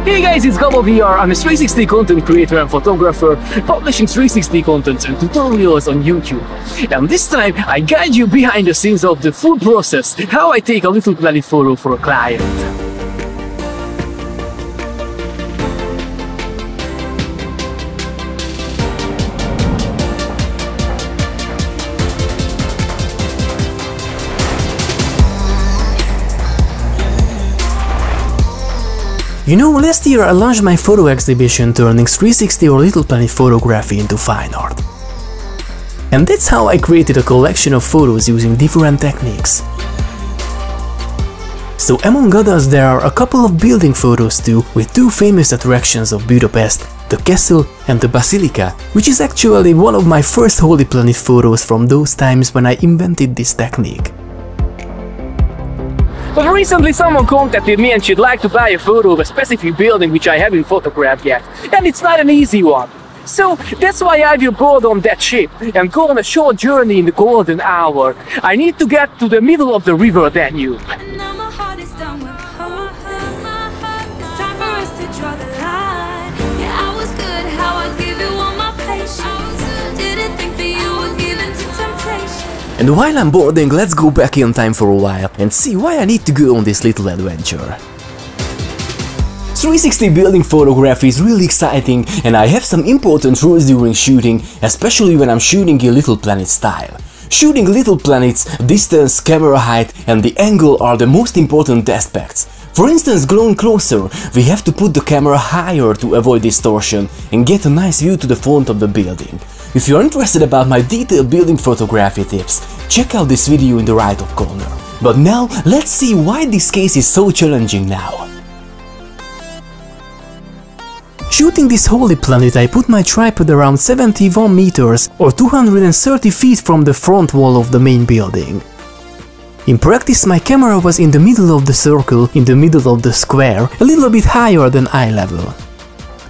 Hey guys, it's Gaba VR. I'm a 360 content creator and photographer, publishing 360 content and tutorials on YouTube. And this time, I guide you behind the scenes of the full process, how I take a little planet photo for a client. You know, last year I launched my photo exhibition turning 360 or little planet photography into fine art. And that's how I created a collection of photos using different techniques. So among others there are a couple of building photos too, with two famous attractions of Budapest, the castle and the Basilica, which is actually one of my first Holy Planet photos from those times when I invented this technique. But recently someone contacted me and she'd like to buy a photo of a specific building which I haven't photographed yet. And it's not an easy one. So that's why I will board on that ship and go on a short journey in the golden hour. I need to get to the middle of the river Danube. And while I'm boarding, let's go back in time for a while and see why I need to go on this little adventure. 360 building photography is really exciting, and I have some important rules during shooting, especially when I'm shooting in little planet style. Shooting little planets, distance, camera height and the angle are the most important aspects. For instance, going closer, we have to put the camera higher to avoid distortion and get a nice view to the front of the building. If you're interested about my detailed building photography tips, check out this video in the right top corner. But now, let's see why this case is so challenging now. Shooting this Holy Planet, I put my tripod around 71 meters or 230 feet from the front wall of the main building. In practice, my camera was in the middle of the circle, in the middle of the square, a little bit higher than eye level.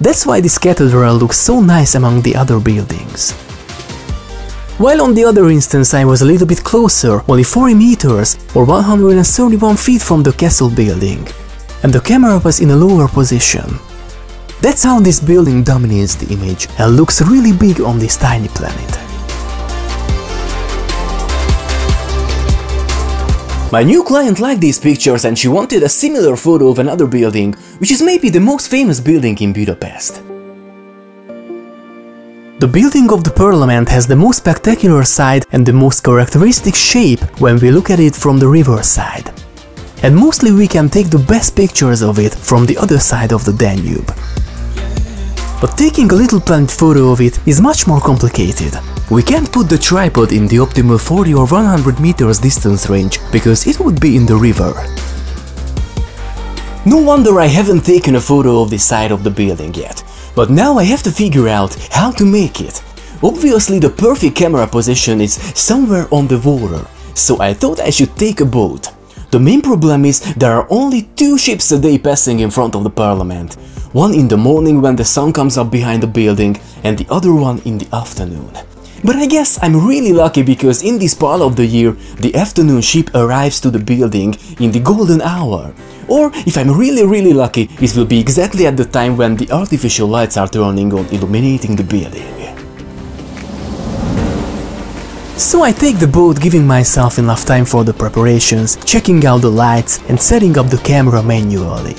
That's why this cathedral looks so nice among the other buildings. While on the other instance I was a little bit closer, only 40 meters or 131 feet from the castle building, and the camera was in a lower position. That's how this building dominates the image and looks really big on this tiny planet. My new client liked these pictures and she wanted a similar photo of another building, which is maybe the most famous building in Budapest. The building of the Parliament has the most spectacular side and the most characteristic shape when we look at it from the river side. And mostly we can take the best pictures of it from the other side of the Danube. But taking a little planet photo of it is much more complicated. We can't put the tripod in the optimal 40 or 100 meters distance range, because it would be in the river. No wonder I haven't taken a photo of this side of the building yet, but now I have to figure out how to make it. Obviously the perfect camera position is somewhere on the water, so I thought I should take a boat. The main problem is there are only 2 ships a day passing in front of the Parliament. One in the morning when the sun comes up behind the building and the other one in the afternoon. But I guess I'm really lucky because in this part of the year the afternoon ship arrives to the building in the golden hour. Or if I'm really lucky, it will be exactly at the time when the artificial lights are turning on, illuminating the building. So I take the boat, giving myself enough time for the preparations, checking out the lights and setting up the camera manually.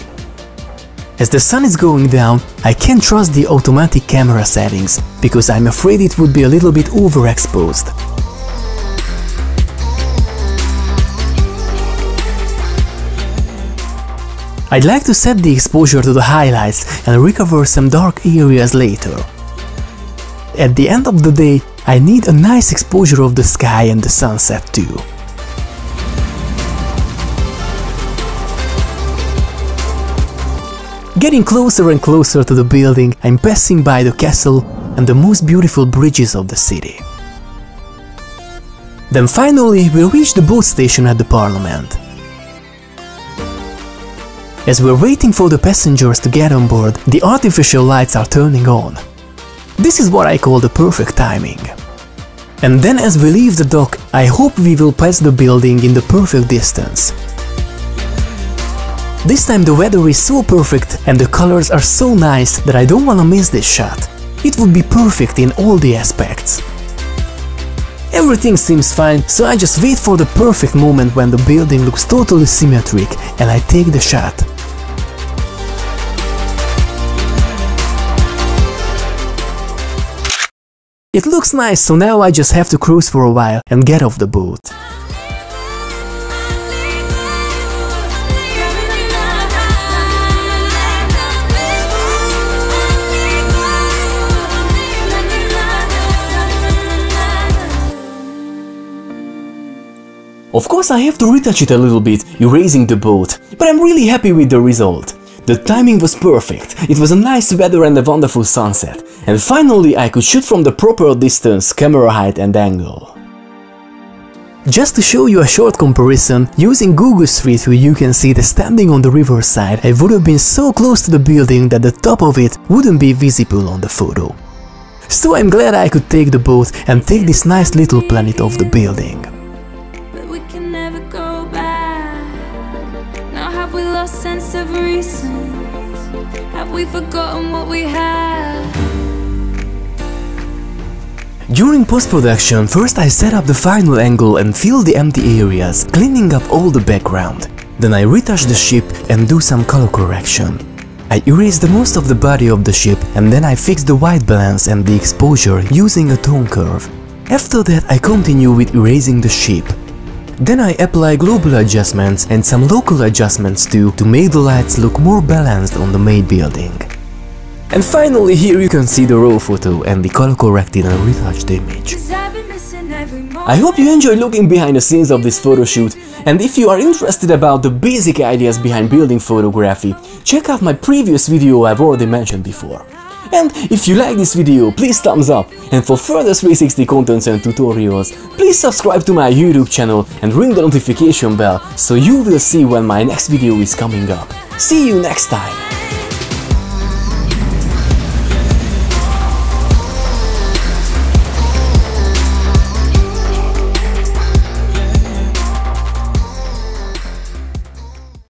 As the sun is going down, I can't trust the automatic camera settings, because I'm afraid it would be a little bit overexposed. I'd like to set the exposure to the highlights and recover some dark areas later. At the end of the day, I need a nice exposure of the sky and the sunset too. Getting closer and closer to the building, I'm passing by the castle and the most beautiful bridges of the city. Then finally we reach the boat station at the Parliament. As we're waiting for the passengers to get on board, the artificial lights are turning on. This is what I call the perfect timing. And then as we leave the dock, I hope we will pass the building in the perfect distance. This time the weather is so perfect and the colors are so nice that I don't wanna miss this shot. It would be perfect in all the aspects. Everything seems fine, so I just wait for the perfect moment when the building looks totally symmetric and I take the shot. It looks nice, so now I just have to cruise for a while and get off the boat. Of course I have to retouch it a little bit, erasing the boat, but I'm really happy with the result. The timing was perfect, it was a nice weather and a wonderful sunset, and finally I could shoot from the proper distance, camera height and angle. Just to show you a short comparison, using Google Street View you can see that standing on the riverside I would have been so close to the building that the top of it wouldn't be visible on the photo. So I'm glad I could take the boat and take this nice little planet off the building. But we can never go back. Now have we lost sense of reason? Have we forgotten what we had? During post-production, first I set up the final angle and filled the empty areas, cleaning up all the background. Then I retouch the ship and do some color correction. I erase the most of the body of the ship and then I fix the white balance and the exposure using a tone curve. After that I continue with erasing the ship. Then I apply global adjustments and some local adjustments too to make the lights look more balanced on the main building. And finally here you can see the raw photo and the color corrected and retouched image. I hope you enjoy looking behind the scenes of this photo shoot, and if you are interested about the basic ideas behind building photography, check out my previous video I've already mentioned before. And if you like this video, please thumbs up, and for further 360 contents and tutorials, please subscribe to my YouTube channel and ring the notification bell so you will see when my next video is coming up. See you next time!